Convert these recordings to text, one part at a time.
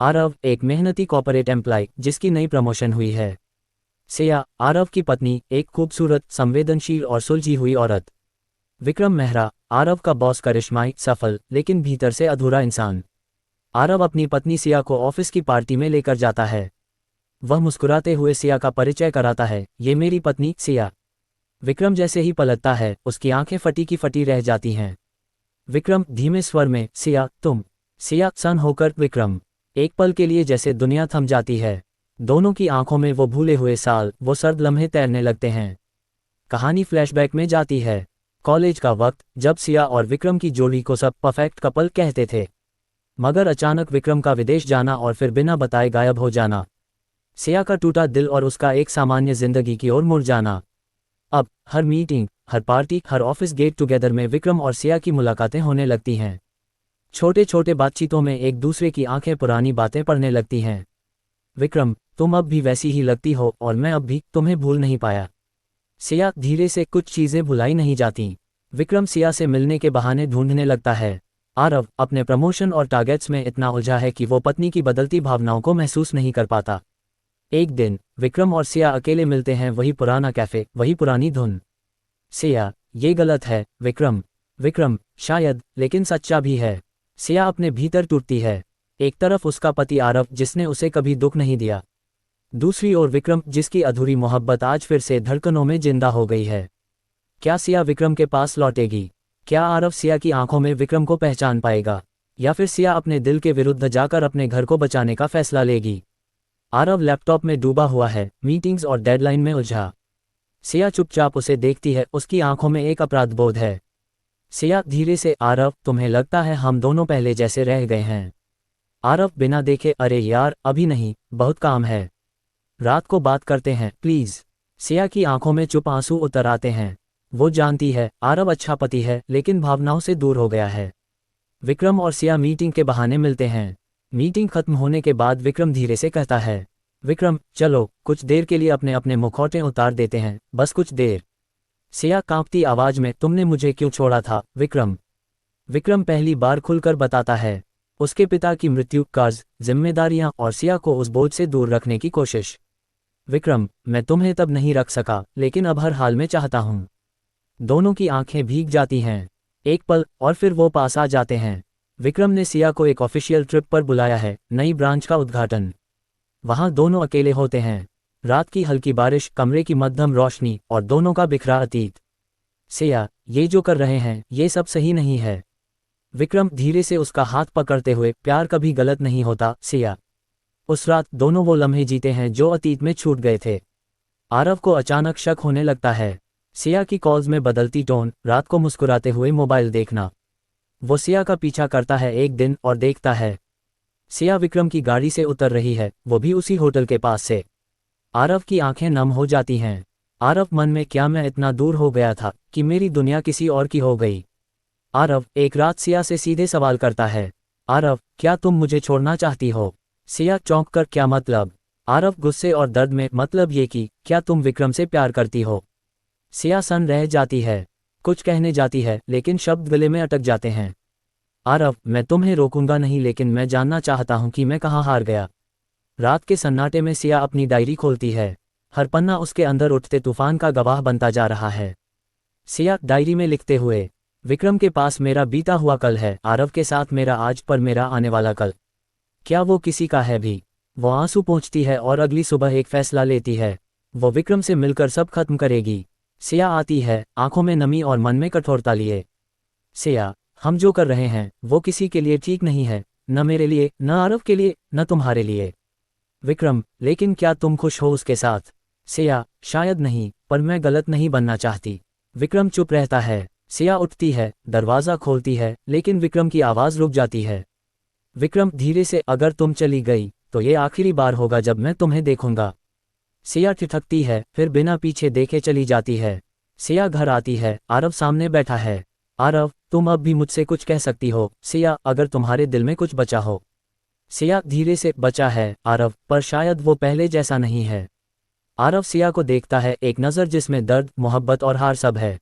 आरव एक मेहनती corporate employ जिसकी नई प्रमोशन हुई है। सिया आरव की पत्नी, एक खूबसूरत, संवेदनशील और सुलझी हुई औरत। विक्रम मेहरा आरव का बॉस, करिश्माई, सफल लेकिन भीतर से अधूरा इंसान। आरव अपनी पत्नी सिया को ऑफिस की पार्टी में लेकर जाता है। वह मुस्कुराते हुए सिया का परिचय कराता है, ये मेरी पत्नी सिया। विक्रम जैसे ही पलटता है उसकी आंखें फटी की फटी रह जाती हैं। विक्रम धीमे स्वर में, सिया तुम। सिया सन होकर विक्रम। एक पल के लिए जैसे दुनिया थम जाती है। दोनों की आंखों में वो भूले हुए साल, वो सर्द लम्हे तैरने लगते हैं। कहानी फ्लैशबैक में जाती है। कॉलेज का वक्त, जब सिया और विक्रम की जोड़ी को सब परफेक्ट कपल कहते थे। मगर अचानक विक्रम का विदेश जाना और फिर बिना बताए गायब हो जाना। सिया का टूटा दिल और उसका एक सामान्य जिंदगी की ओर मुड़ जाना। अब हर मीटिंग, हर पार्टी, हर ऑफिस गेट टुगेदर में विक्रम और सिया की मुलाकातें होने लगती हैं। छोटे छोटे बातचीतों में एक दूसरे की आंखें पुरानी बातें पढ़ने लगती हैं। विक्रम, तुम अब भी वैसी ही लगती हो और मैं अब भी तुम्हें भूल नहीं पाया। सिया, धीरे से, कुछ चीजें भुलाई नहीं जाती। विक्रम सिया से मिलने के बहाने ढूंढने लगता है। आरव अपने प्रमोशन और टारगेट्स में इतना उलझा है कि वो पत्नी की बदलती भावनाओं को महसूस नहीं कर पाता। एक दिन विक्रम और सिया अकेले मिलते हैं, वही पुराना कैफे, वही पुरानी धुन। सिया, ये गलत है विक्रम। विक्रम, शायद, लेकिन सच्चा भी है। सिया अपने भीतर टूटती है। एक तरफ उसका पति आरव, जिसने उसे कभी दुख नहीं दिया। दूसरी ओर विक्रम, जिसकी अधूरी मोहब्बत आज फिर से धड़कनों में जिंदा हो गई है। क्या सिया विक्रम के पास लौटेगी? क्या आरव सिया की आंखों में विक्रम को पहचान पाएगा? या फिर सिया अपने दिल के विरुद्ध जाकर अपने घर को बचाने का फैसला लेगी? आरव लैपटॉप में डूबा हुआ है, मीटिंग्स और डेडलाइन में उलझा। सिया चुपचाप उसे देखती है, उसकी आंखों में एक अपराध बोध है। सिया धीरे से, आरव, तुम्हें लगता है हम दोनों पहले जैसे रह गए हैं? आरव बिना देखे, अरे यार अभी नहीं, बहुत काम है। रात को बात करते हैं प्लीज। सिया की आंखों में चुप आंसू उतर आते हैं। वो जानती है आरव अच्छा पति है, लेकिन भावनाओं से दूर हो गया है। विक्रम और सिया मीटिंग के बहाने मिलते हैं। मीटिंग खत्म होने के बाद विक्रम धीरे से कहता है, विक्रम चलो कुछ देर के लिए अपने अपने मुखौटे उतार देते हैं, बस कुछ देर। सिया कांपती आवाज में, तुमने मुझे क्यों छोड़ा था विक्रम? विक्रम पहली बार खुलकर बताता है। उसके पिता की मृत्यु, कर्ज, जिम्मेदारियां और सिया को उस बोझ से दूर रखने की कोशिश। विक्रम, मैं तुम्हें तब नहीं रख सका, लेकिन अब हर हाल में चाहता हूं। दोनों की आंखें भीग जाती हैं। एक पल और फिर वो पास आ जाते हैं। विक्रम ने सिया को एक ऑफिशियल ट्रिप पर बुलाया है, नई ब्रांच का उद्घाटन। वहां दोनों अकेले होते हैं। रात की हल्की बारिश, कमरे की मध्यम रोशनी और दोनों का बिखरा अतीत। सिया, ये जो कर रहे हैं ये सब सही नहीं है। विक्रम धीरे से उसका हाथ पकड़ते हुए, प्यार कभी गलत नहीं होता सिया। उस रात दोनों वो लम्हे जीते हैं जो अतीत में छूट गए थे। आरव को अचानक शक होने लगता है। सिया की कॉल्स में बदलती टोन, रात को मुस्कुराते हुए मोबाइल देखना। वो सिया का पीछा करता है एक दिन और देखता है सिया विक्रम की गाड़ी से उतर रही है, वो भी उसी होटल के पास से। आरव की आंखें नम हो जाती हैं। आरव मन में, क्या मैं इतना दूर हो गया था कि मेरी दुनिया किसी और की हो गई? आरव एक रात सिया से सीधे सवाल करता है, आरव क्या तुम मुझे छोड़ना चाहती हो? सिया चौंक कर, क्या मतलब? आरव गुस्से और दर्द में, मतलब ये कि क्या तुम विक्रम से प्यार करती हो? सिया सन रह जाती है, कुछ कहने जाती है लेकिन शब्द गले में अटक जाते हैं। आरव, मैं तुम्हें रोकूंगा नहीं, लेकिन मैं जानना चाहता हूं कि मैं कहाँ हार गया। रात के सन्नाटे में सिया अपनी डायरी खोलती है। हर पन्ना उसके अंदर उठते तूफान का गवाह बनता जा रहा है। सिया डायरी में लिखते हुए, विक्रम के पास मेरा बीता हुआ कल है, आरव के साथ मेरा आज, पर मेरा आने वाला कल क्या वो किसी का है भी? वो आंसू पोंछती है और अगली सुबह एक फैसला लेती है, वो विक्रम से मिलकर सब खत्म करेगी। सिया आती है, आंखों में नमी और मन में कठोरता लिए। सिया, हम जो कर रहे हैं वो किसी के लिए ठीक नहीं है, न मेरे लिए, न आरव के लिए, न तुम्हारे लिए। विक्रम, लेकिन क्या तुम खुश हो उसके साथ? सिया, शायद नहीं, पर मैं गलत नहीं बनना चाहती। विक्रम चुप रहता है। सिया उठती है, दरवाज़ा खोलती है, लेकिन विक्रम की आवाज़ रुक जाती है। विक्रम धीरे से, अगर तुम चली गई तो ये आखिरी बार होगा जब मैं तुम्हें देखूंगा। सिया ठिठकती है, फिर बिना पीछे देखे चली जाती है। सिया घर आती है, आरव सामने बैठा है। आरव, तुम अब भी मुझसे कुछ कह सकती हो सिया, अगर तुम्हारे दिल में कुछ बचा हो। सिया धीरे से, बचा है आरव, पर शायद वो पहले जैसा नहीं है। आरव सिया को देखता है, एक नज़र जिसमें दर्द, मोहब्बत और हार सब है।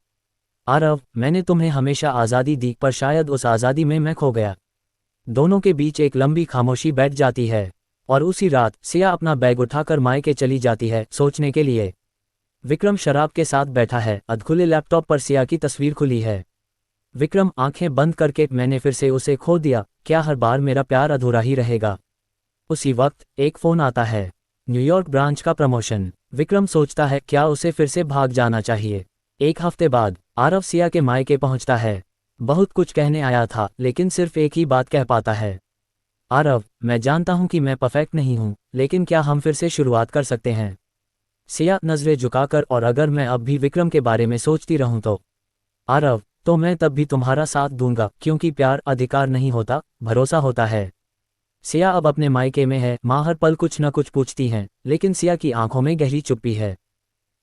आरव, मैंने तुम्हें हमेशा आज़ादी दी, पर शायद उस आज़ादी में मैं खो गया। दोनों के बीच एक लंबी खामोशी बैठ जाती है और उसी रात सिया अपना बैग उठाकर मायके चली जाती है सोचने के लिए। विक्रम शराब के साथ बैठा है, अधखुले लैपटॉप पर सिया की तस्वीर खुली है। विक्रम आंखें बंद करके, मैंने फिर से उसे खो दिया, क्या हर बार मेरा प्यार अधूरा ही रहेगा। उसी वक्त एक फोन आता है, न्यूयॉर्क ब्रांच का प्रमोशन। विक्रम सोचता है क्या उसे फिर से भाग जाना चाहिए। एक हफ्ते बाद आरव सिया के मायके पहुंचता है। बहुत कुछ कहने आया था लेकिन सिर्फ एक ही बात कह पाता है, आरव, मैं जानता हूं कि मैं परफेक्ट नहीं हूं, लेकिन क्या हम फिर से शुरुआत कर सकते हैं। सिया नजरें झुकाकर, और अगर मैं अब भी विक्रम के बारे में सोचती रहूं तो आरव, तो मैं तब भी तुम्हारा साथ दूंगा, क्योंकि प्यार अधिकार नहीं होता, भरोसा होता है। सिया अब अपने मायके में है। माँ हर पल कुछ न कुछ पूछती हैं, लेकिन सिया की आंखों में गहरी चुप्पी है।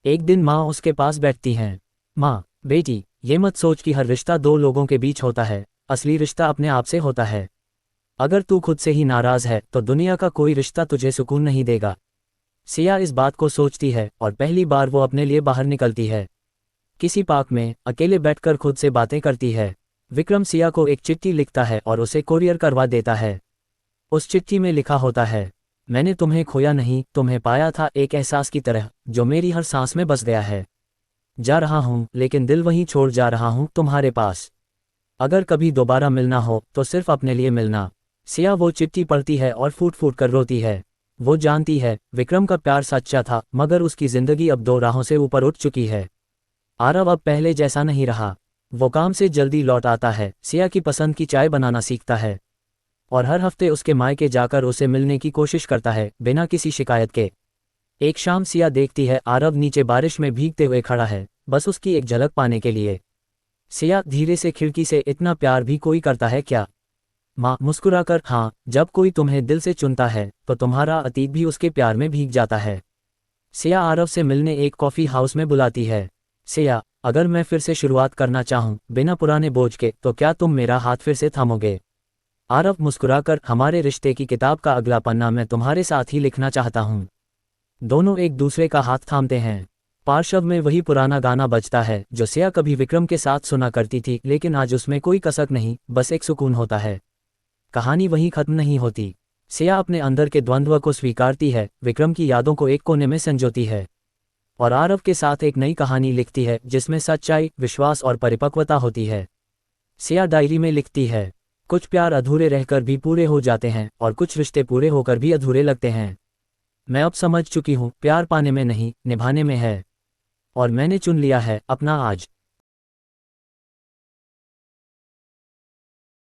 एक दिन माँ उसके पास बैठती हैं। माँ, बेटी, ये मत सोच कि हर रिश्ता दो लोगों के बीच होता है, असली रिश्ता अपने आप से होता है। अगर तू खुद से ही नाराज है तो दुनिया का कोई रिश्ता तुझे सुकून नहीं देगा। सिया इस बात को सोचती है और पहली बार वो अपने लिए बाहर निकलती है। किसी पार्क में अकेले बैठकर खुद से बातें करती है। विक्रम सिया को एक चिट्ठी लिखता है और उसे कोरियर करवा देता है। उस चिट्ठी में लिखा होता है, मैंने तुम्हें खोया नहीं, तुम्हें पाया था, एक एहसास की तरह जो मेरी हर सांस में बस गया है। जा रहा हूँ लेकिन दिल वहीं छोड़ जा रहा हूँ, तुम्हारे पास। अगर कभी दोबारा मिलना हो तो सिर्फ अपने लिए मिलना। सिया वो चिट्ठी पढ़ती है और फूट फूट कर रोती है। वो जानती है विक्रम का प्यार सच्चा था, मगर उसकी जिंदगी अब दो राहों से ऊपर उठ चुकी है। आरव अब पहले जैसा नहीं रहा। वो काम से जल्दी लौट आता है, सिया की पसंद की चाय बनाना सीखता है और हर हफ्ते उसके मायके जाकर उसे मिलने की कोशिश करता है, बिना किसी शिकायत के। एक शाम सिया देखती है आरव नीचे बारिश में भीगते हुए खड़ा है, बस उसकी एक झलक पाने के लिए। सिया धीरे से खिड़की से, इतना प्यार भी कोई करता है क्या। माँ मुस्कुराकर, हाँ, जब कोई तुम्हें दिल से चुनता है तो तुम्हारा अतीत भी उसके प्यार में भीग जाता है। सिया आरव से मिलने एक कॉफ़ी हाउस में बुलाती है। सिया, अगर मैं फिर से शुरुआत करना चाहूँ बिना पुराने बोझ के, तो क्या तुम मेरा हाथ फिर से थामोगे। आरव मुस्कुराकर, हमारे रिश्ते की किताब का अगला पन्ना मैं तुम्हारे साथ ही लिखना चाहता हूँ। दोनों एक दूसरे का हाथ थामते हैं। पार्श्व में वही पुराना गाना बजता है जो सिया कभी विक्रम के साथ सुना करती थी, लेकिन आज उसमें कोई कसक नहीं, बस एक सुकून होता है। कहानी वहीं खत्म नहीं होती। सिया अपने अंदर के द्वंद्व को स्वीकारती है, विक्रम की यादों को एक कोने में संजोती है और आरव के साथ एक नई कहानी लिखती है जिसमें सच्चाई, विश्वास और परिपक्वता होती है। सिया डायरी में लिखती है, कुछ प्यार अधूरे रहकर भी पूरे हो जाते हैं और कुछ रिश्ते पूरे होकर भी अधूरे लगते हैं। मैं अब समझ चुकी हूँ, प्यार पाने में नहीं, निभाने में है। और मैंने चुन लिया है अपना आज।